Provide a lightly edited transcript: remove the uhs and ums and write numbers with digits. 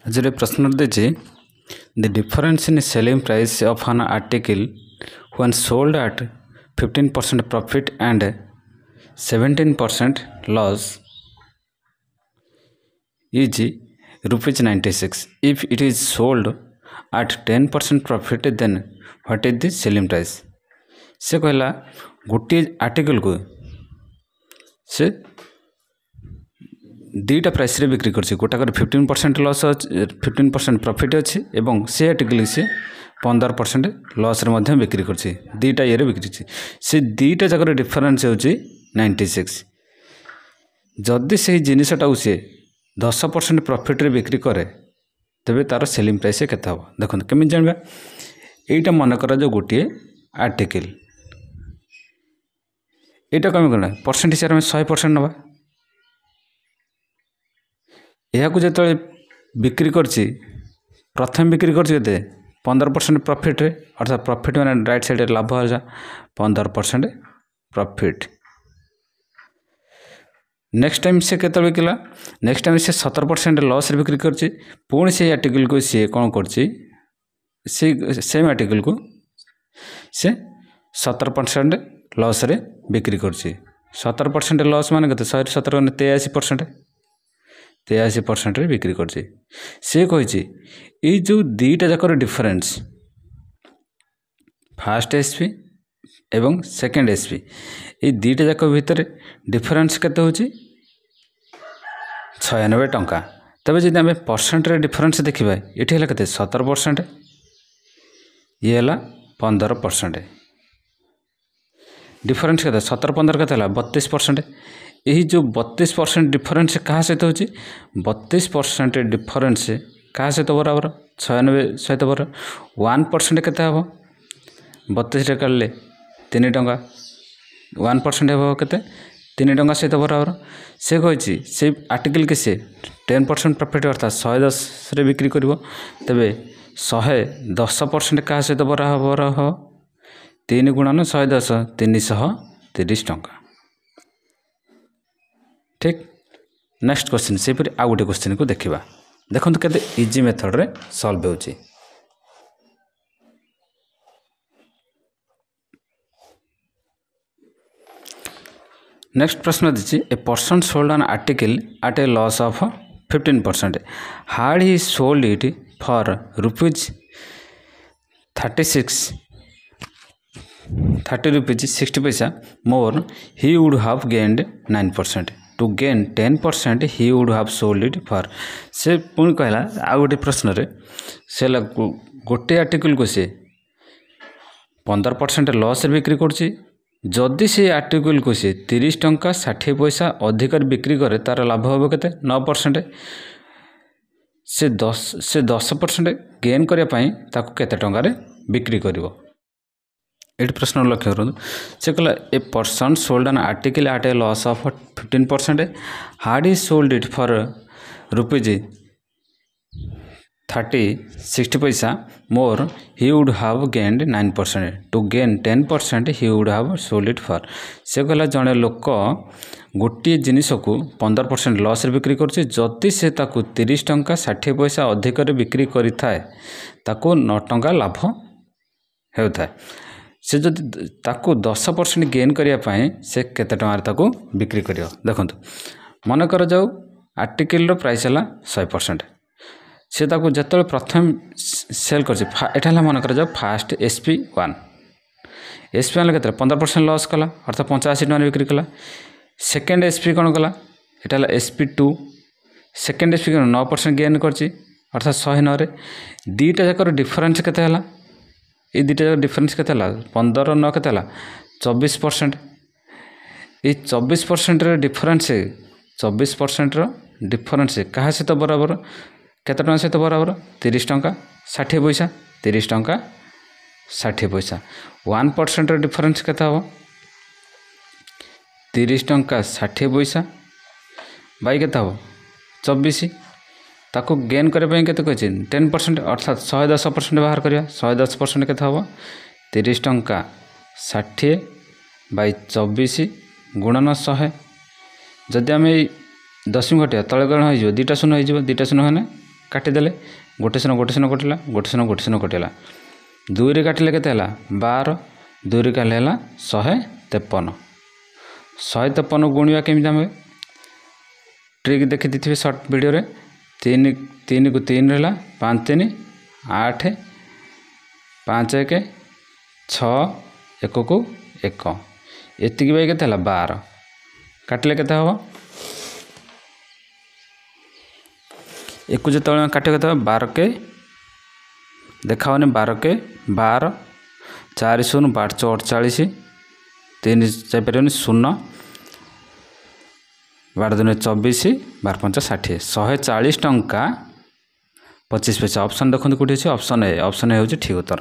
आज प्रश्न दीजिए the difference in selling price of an article when sold at 15% profit and 17% loss is rupees 96. If it is sold at 10% profit then what is the selling price? से कहला गोटे article को से दुईटा price रे बिक्री कर गोटाकर 15% लॉस 15% प्रॉफिट अच्छी एवं से आर्टिकल से 15% लॉस रे बिक्री कर दुईटा ये बिक्री से दुईटा जगह डिफरेंस हो 96। जदि से जिनसटा सी 10% प्रॉफिट रे बिक्री करे तेबे तार सेलिंग प्राइस केते हम देखो केमी जानबा एटा मन कर जो गोटे आर्टिकल एटा कमी करना परसेंट हिसाब में 100% नवा यह जो बिक्री करछि प्रथम बिक्री करछि 15% प्रॉफिट रे अर्थात प्रॉफिट माने राइट साइड लाभ है 15% प्रॉफिट। नेक्स्ट टाइम से केते बिकला नेक्स्ट टाइम से 17% लॉस रे बिक्री करछि पुणी से आर्टिकल को सी कौन करछि सेम आर्टिकल को से 17% लॉस रे बिक्री करछि 17% लॉस माने केते 117 83% 83% रे बिक्री करछि से कहिछि ए जो दुईटा जाकर डिफरेंस फर्स्ट एसपी एवं सेकंड एसपी ए दुईटा जाक भितर डिफरेंस केते होछि 96 टंका। तबे जदि आमे परसेंट रे डिफरेंस देखिबा एठी हला केते 17% ये हला 15% डिफरेंस केते 17 15 केते हला 32%। यही जो 32% डिफरेंस क्या सहित होची 32% डिफरेंस क्या सहित बराबर 96 सहित बराबर 1% केते हम 32 रे काढले 3 टंका 1% हे केते 3 टंका सहित बराबर से कहिछि से आर्टिकल के से 10% प्रॉफिट अर्थात 110 रे बिक्री करिवो तबे 110% क्या सहित बराबर हो 3 गुणन 110 330 टंका। ठीक नेक्स्ट क्वेश्चन से पर आ गोटे क्वेश्चन को देखिबा देखंतु केते इजी मेथड रे सॉल्व होची। नेक्स्ट प्रश्न दिछि a person sold an article at a loss of 15% had he sold it for rupees 30 rupees 60 पैसा more he would have gained 9%। To gain 10% he would have sold it for से पुणी कहला आ गोटे प्रश्न रे से गोटे आर्टिकल को से 15% लॉस रे बिक्री करछि जदि से आर्टिकल को से 30 टंका 60 पैसा अधिक बिक्री करे तार लाभ हो केते 9%। से 10% गेन करिया पई ताको केते टंका रे बिक्री करिवो एट प्रश्न लक्ष्य करूँ से कहला a person sold an article at a loss of 15% had he sold it for rupees 60 पैसा more he would have gained 9%। To gain 10% he would have sold it for से कहला जड़े लोक गोटे जिनिस को 15% लॉस रे बिक्री करछि जदि से ताकू 30 टंका 60 पैसा अधिक बिक्री करिथाए ताकू 9 टंका लाभ हेउथाए से जदि ताकू 10% गेन करिया पाए से केते टंका ताकू बिक्री करियो देखंतु मन कर जाऊ आर्टिकल रो प्राइस हला 100% से ताकू जतले प्रथम सेल करछि एठाला मन कर जाऊ फास्ट SP1 केते 15% लॉस कला अर्थात 85 टंका बिक्री कला। सेकंड SP कोन कला एठाला SP2 सेकंड SP 9% गेन करछि अर्थात 109 रे दुईटा जाकर डिफरेंस केते हला ये दुईटा डिफरेंस केते हला 15 9 केते हला 24%। ये 24% रे डिफरेंस 24% रो डिफरेंस कहा सहित बराबर केते टंका सहित बराबर 30 टंका 60 पैसा 30 टंका 60 पैसा 1% रो डिफरेंस केते हो 30 टंका 60 पैसा बाई केते हो 24 ताको गेन करे पई केते कहछि 10% अर्थात 110% बाहर करिया 110% केते हो 30 टंका 60 बाई 24 गुणन 100 जदि आम 10 घटिया तले गण हो 2टा शून्य हो 2टा शून्य होने काटिदेले गोटे शून्य कटिला गोटे शून्य कटिला 2 रे काटिले केते हला 12 2 रे काले हला 153 153 गुणिया केमिति आमे ट्रिक देखि दिथिबे शॉर्ट वीडियो रे 3 को 3 रहला 5 3 8 5 1 6 1 को 1 एतिकी बाई केते हला 12 काटिले केते हबो एक जो काटे 12 के देखाओने 12 के 12 4 शून्य 12 चौ 48 3 जापर 0 12 दूने 24 12 5 60 140 टंका 25 पैसा ऑप्शन देखते कौटी अच्छे ऑप्शन ए हो ठीक उत्तर।